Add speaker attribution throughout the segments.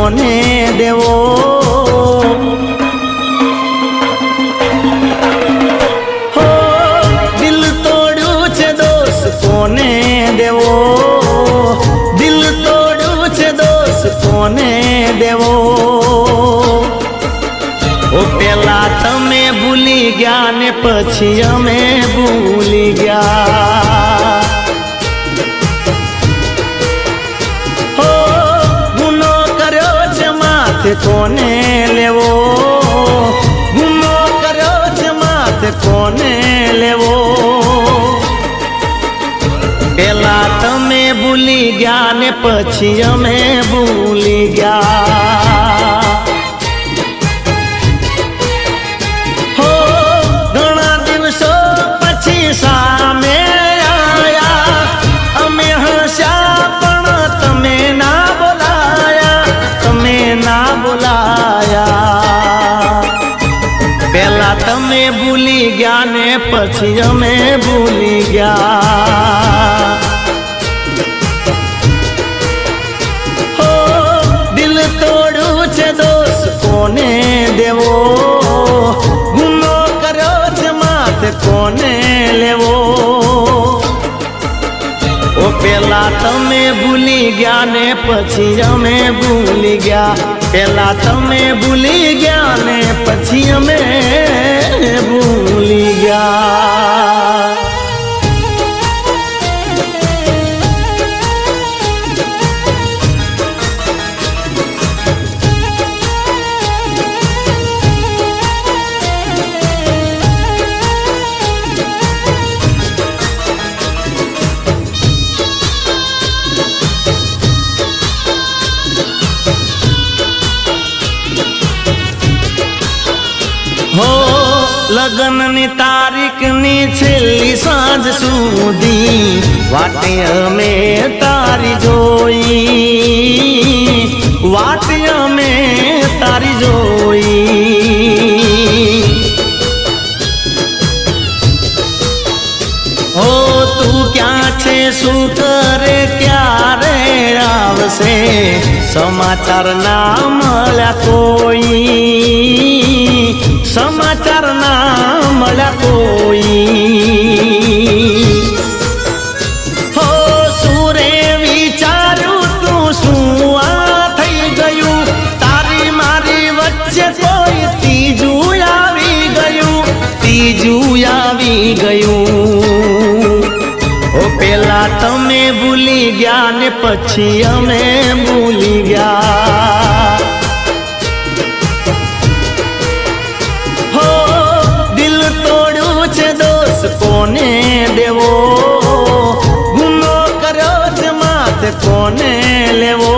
Speaker 1: કોને દેવો? હો દિલ તોડ્યું છે દોસ્ત કોને દેવો? દિલ તોડ્યું છે દોસ્ત કોને દેવો? ઓ પેલા તમે ભૂલી ગયા ને પછી અમે ભૂલી ગયા. હો ગુનો કર્યો છે માથે કોને લેવો? ગુનો કર્યો છે માથે કોને લેવો? પેલા તમે ભૂલી ગયા ને પછી અમે ભૂલી ગયા. સામે આયા અમે હસ્યા પણ તમે ના બોલાયા, તમે ના બોલાયા. પેલા તમે ભૂલી ગયા ને પછી અમે ભૂલી ગયા. હો દિલ તોડ્યું છે દોસ્ત કોને દેવો? ગુનો કર્યો છે માથે કોને લેવો? ઓ પેલા તમે ભૂલી ગયા ને પછી અમે ભૂલી ગયા. પેલા તમે ભૂલી ગયા ને પછી અમે ભૂલી ગયા. હો લગ્નની તારીખની છેલ્લી સાંજ સુધી વાટે અમે તારી જોઈ, વાટે અમે તારી જોઈ. હો તું ક્યાં છે શું કરે ક્યારે આવશે? સમાચાર ના મળ્યા કોઈ, સમાચાર ના મળ્યા કોઈ. હો સુરે વિચાર્યું તું શું આ થઈ ગયું? તારી મારી વચ્ચે કોઈ ત્રીજું આવી ગયું, ત્રીજું આવી ગયું. ઓ પેલા તમે ભૂલી ગયા ને પછી અમે ભૂલી ગયા. કોને દેવો? ગુનો કર્યો છે માથે કોને લેવો?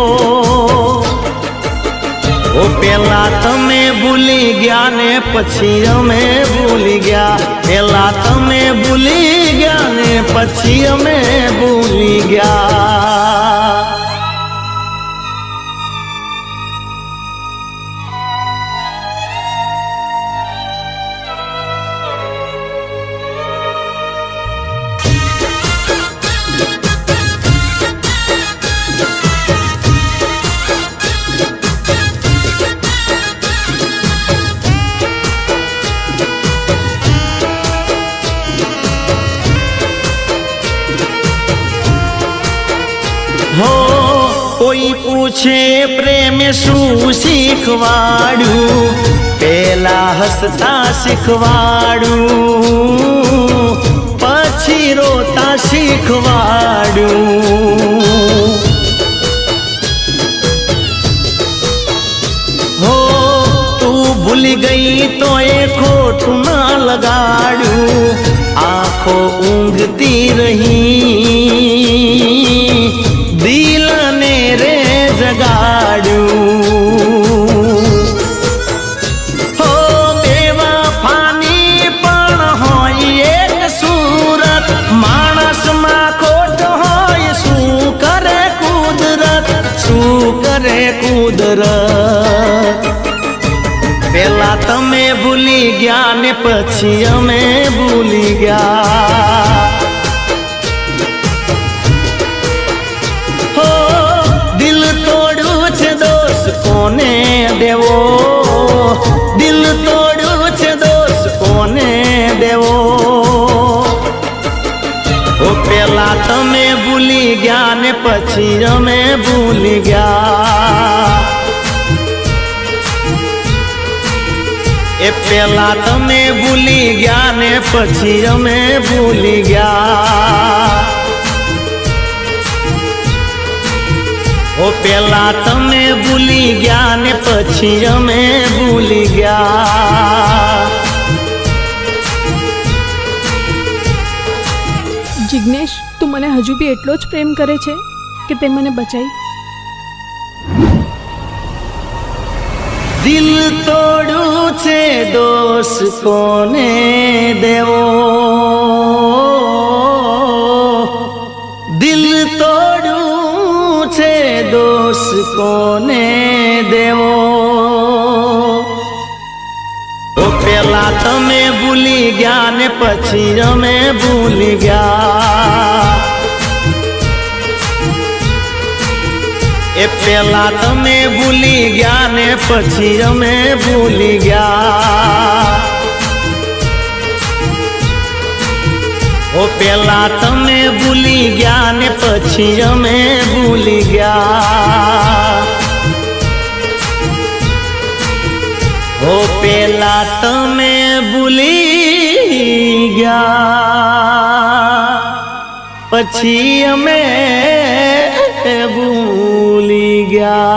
Speaker 1: ઓ પેલા તમે ભૂલી ગયા ને પછી અમે ભૂલી ગયા. પેલા તમે ભૂલી ગયા ને પછી અમે ભૂલી ગયા. હો કોઈ પૂછે પ્રેમ શું શીખવાડ્યું? પેલા હસતા શીખવાડ્યું, પછી રોતા શીખવાડ્યું. હો તું ભૂલી ગઈ તો એ ખોટું ના લગાડ્યું. આંખો ઊંઘતી રહી, દિલને રે જગાડ્યું. હો બેવફાની પણ હોય એક સુરત, માણસમાં ખોટ હોય શું કરે કુદરત, શું કરે કુદરત. પેલા તમે ભૂલી ગયા ને પછી અમે ભૂલી ગયા. હો દિલ તોડ્યું છે દોસ્ત દેવો દિલ તોડ્યું છે દોષ કોને દેવો ઓ પેલા તમે ભૂલી ગયા ને પછી અમે ભૂલી ગયા એ પેલા તમે ભૂલી ગયા ને પછી અમે ભૂલી ગયા ઓ પેલા તમે ભૂલી ગયા ને પછી અમે ભૂલી ગયા
Speaker 2: જિગ્નેશ તું મને હજુ બી એટલો જ પ્રેમ કરે છે કે તે મને બચાઈ
Speaker 1: દિલ તોડું છે દોષ કોને દેવો દિલ તોડું છે દોષ કોને દેવો ઓ પેલા તમે ભૂલી ગયા ને પછી અમે ભૂલી ગયા એ પેલા તમે ભૂલી ગયા ને પછી અમે ભૂલી ગયા ઓ પેલા તમે ભૂલી ગયા ને પછી અમે ભૂલી ગયા ઓ પેલા તમે ભૂલી ગયા પછી અમે ભૂલી ગયા